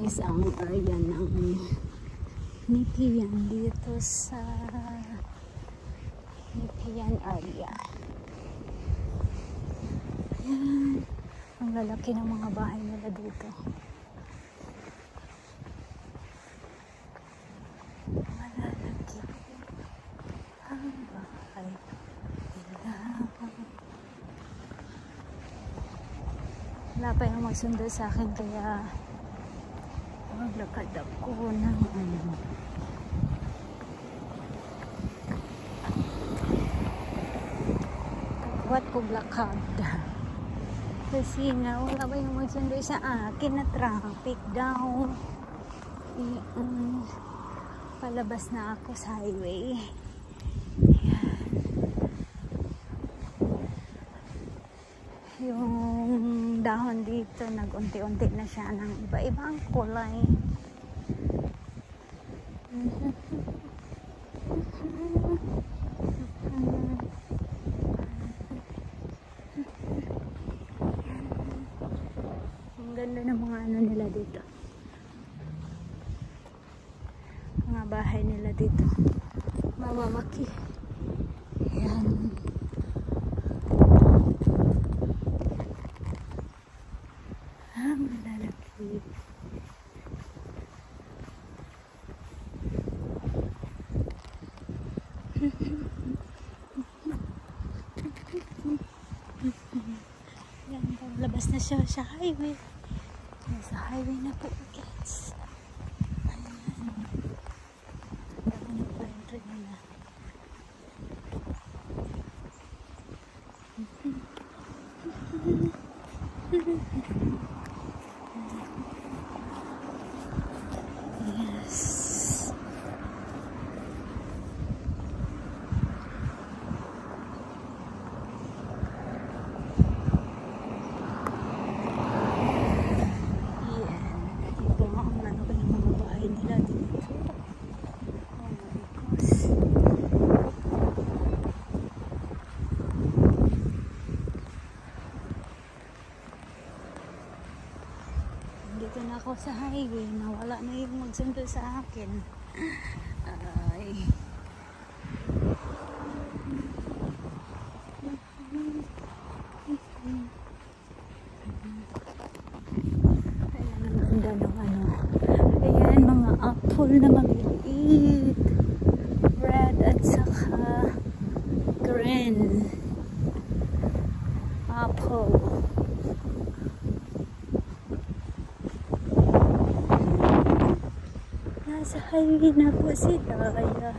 guys ang area ng Nepean dito sa Nepean area. Ayan. Ang lalaki ng mga bahay nila dito. Malalaki ang bahay nila. Wala pa yung magsundo sa akin kaya maglakad ako ng tagwat ko lakad kasi nga wala ba yung magsundo sa akin na traffic daw. Palabas na ako sa highway. Yung dahon dito nag-unti-unti na siya ng iba-ibang kulay. Ang ganda ng mga ano nila dito, mga bahay nila dito, mamamaki. Yan. Malalaki. Yan, labas na siya sa highway. Sa highway na po, guys. Ayan. Dami na po entry nila. Yes. Dito na ako sa highway, nawala na yung magsundo sa akin. Ay. Ayan ang ganda ng ano. Ayan, mga apple na maliit. Red at saka green. Apple. Sa highway na po si Daya.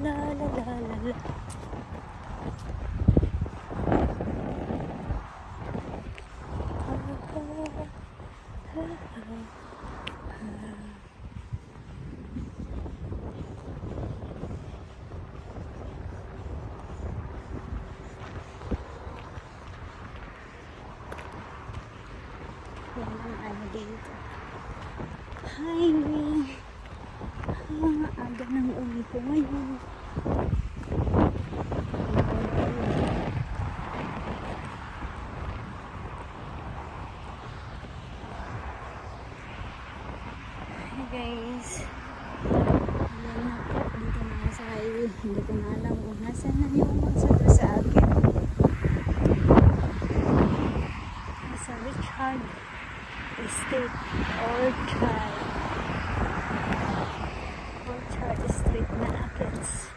La la la la la. Yan ang ano dito. Highway. Aga ng uwi ko ngayon. Hey guys. Ayan na po. Dito na sa highway. Hindi ko na alam kung nasan na yung magsundo sa akin. Nasa Richard Estate Orchard Street na akits.